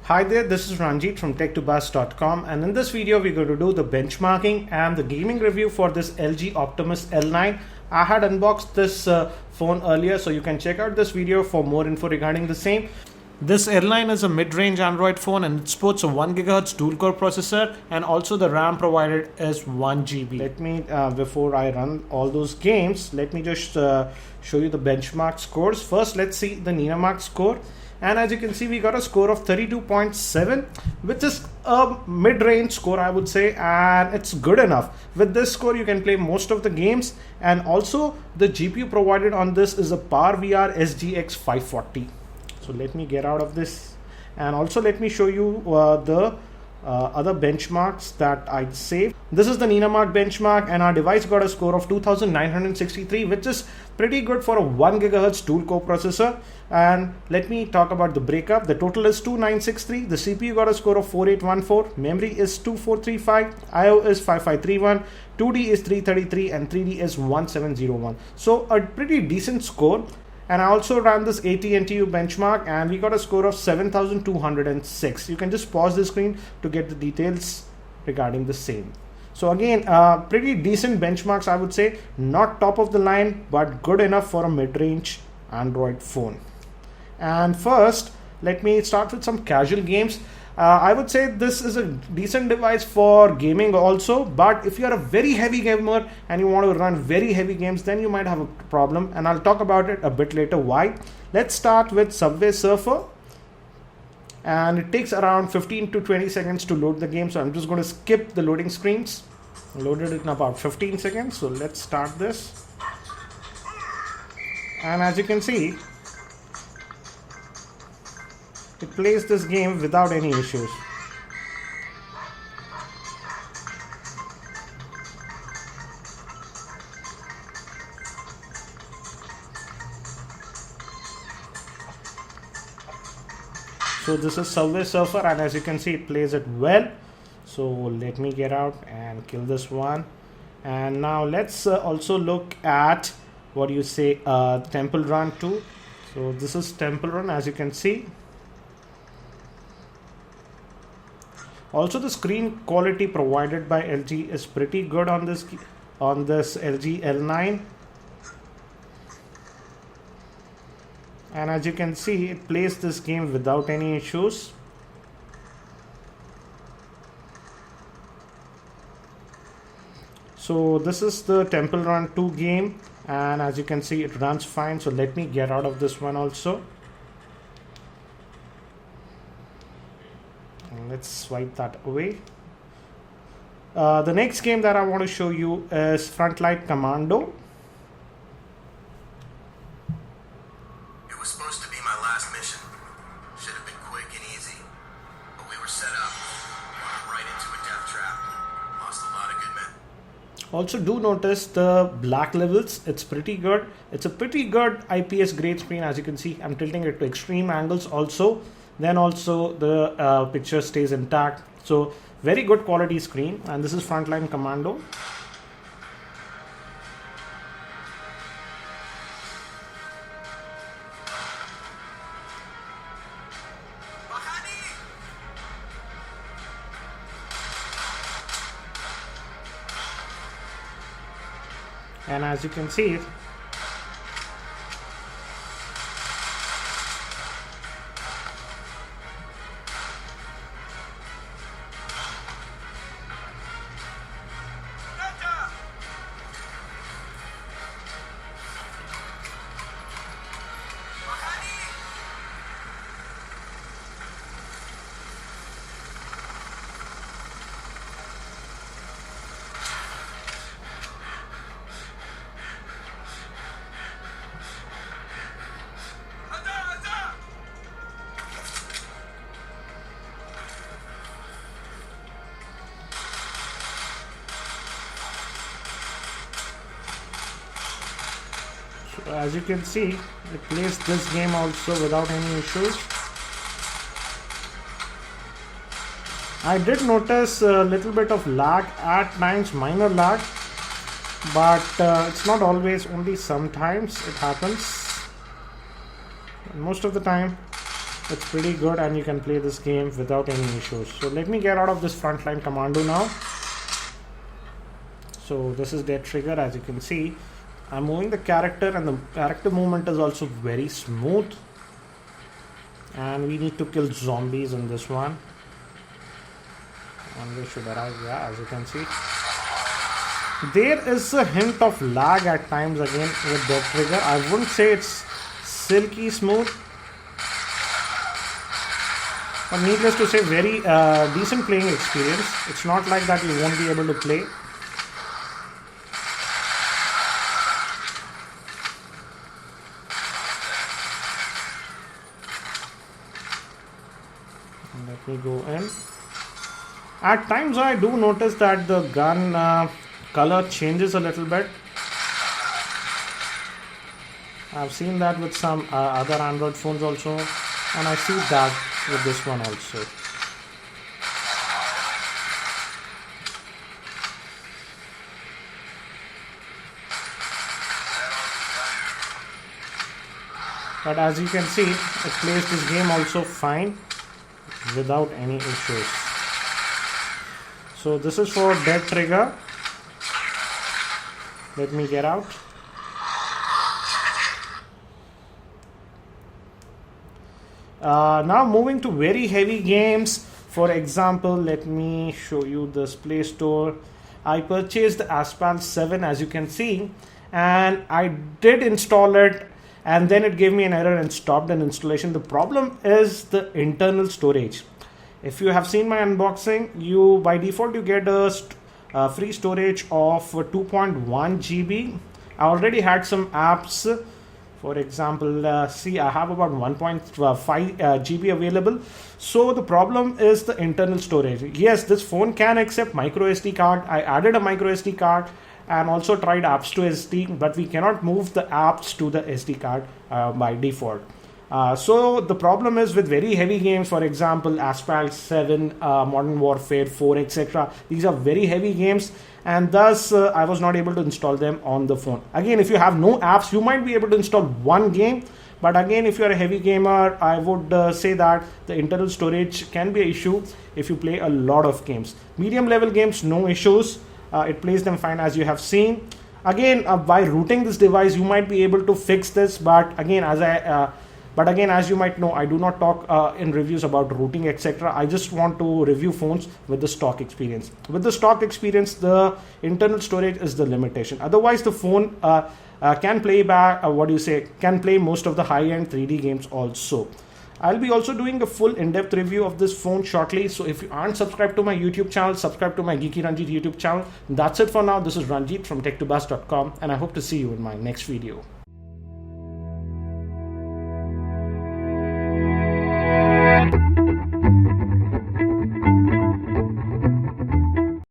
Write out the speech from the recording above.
Hi there, this is Ranjit from tech2buzz.com, and in this video we're going to do the benchmarking and the gaming review for this LG Optimus L9. I had unboxed this phone earlier, so you can check out this video for more info regarding the same. This L9 is a mid-range Android phone and it sports a 1 GHz dual-core processor, and also the RAM provided is 1 GB. Let me, before I run all those games, let me just show you the benchmark scores. First, let's see the Ninamark score. And as you can see, we got a score of 32.7, which is a mid-range score, I would say, and it's good enough. With this score, you can play most of the games, and also the GPU provided on this is a PowerVR SGX 540. So let me get out of this, and also let me show you the other benchmarks that I saved. This is the Ninamark benchmark, and our device got a score of 2963, which is pretty good for a 1 GHz dual-core processor. And let me talk about the breakup. The total is 2963. The CPU got a score of 4814. Memory is 2435. IO is 5531. 2D is 333, and 3D is 1701. So a pretty decent score. And I also ran this AT&TU benchmark, and we got a score of 7206. You can just pause the screen to get the details regarding the same. So again, pretty decent benchmarks, I would say. Not top of the line, but good enough for a mid-range Android phone. And first, let me start with some casual games. I would say this is a decent device for gaming also, but if you are a very heavy gamer and you want to run very heavy games, then you might have a problem, and I'll talk about it a bit later why. Let's start with Subway Surfer, and it takes around 15 to 20 seconds to load the game, so I'm just going to skip the loading screens. Loaded it in about 15 seconds, so let's start this. And as you can see, it plays this game without any issues. So this is Subway Surfer, and as you can see, it plays it well. So let me get out and kill this one. And now let's also look at what you say Temple Run 2. So this is Temple Run, as you can see. Also, the screen quality provided by LG is pretty good on this LG L9. And as you can see, it plays this game without any issues. So this is the Temple Run 2 game, and as you can see, it runs fine. So let me get out of this one also. Let's swipe that away. The next game that I want to show you is Frontline Commando. It was supposed to be my last mission. Should have been quick and easy, but we were set up right into a death trap. Lost a lot of good men. Also, do notice the black levels. It's pretty good. It's a pretty good IPS grade screen. As you can see, I'm tilting it to extreme angles also. Then also the picture stays intact. So very good quality screen. And this is Frontline Commando. And as you can see, as you can see, it plays this game also without any issues. I did notice a little bit of lag at times, minor lag, but it's not always, only sometimes it happens. Most of the time It's pretty good and you can play this game without any issues. So let me get out of this Frontline Commando now. So this is dead trigger. As you can see, I'm moving the character and the character movement is also very smooth. And we need to kill zombies in this one. And they should arrive, yeah, as you can see. There is a hint of lag at times again with dead trigger. I wouldn't say it's silky smooth. But needless to say, very decent playing experience. It's not like that you won't be able to play. Let me go in. At times I do notice that the gun color changes a little bit. I've seen that with some other Android phones also, and I see that with this one also. But as you can see, it plays this game also fine without any issues. So this is for dead trigger. Let me get out. Now moving to very heavy games. For example, let me show you this Play Store. I purchased the Asphalt 7, as you can see, and I did install it, and then it gave me an error and stopped an installation. The problem is the internal storage. If you have seen my unboxing, you by default you get a free storage of 2.1 GB. I already had some apps. For example, see, I have about 1.5 GB available. So the problem is the internal storage. Yes, this phone can accept micro SD card. I added a micro SD card and also tried apps to SD, but we cannot move the apps to the SD card by default. So the problem is with very heavy games, for example, Asphalt 7, Modern Warfare 4, etc. These are very heavy games, and thus I was not able to install them on the phone. Again, if you have no apps, you might be able to install one game. But again, if you are a heavy gamer, I would say that the internal storage can be an issue if you play a lot of games. Medium level games, no issues. It plays them fine, as you have seen. Again, by rooting this device, you might be able to fix this. But again, as you might know, I do not talk in reviews about rooting, etc. I just want to review phones with the stock experience. With the stock experience, the internal storage is the limitation. Otherwise, the phone can play can play most of the high-end 3D games also. I'll be also doing a full in-depth review of this phone shortly. So if you aren't subscribed to my YouTube channel, subscribe to my Geekyranjit YouTube channel. That's it for now. This is Ranjit from tech2buzz.com, and I hope to see you in my next video.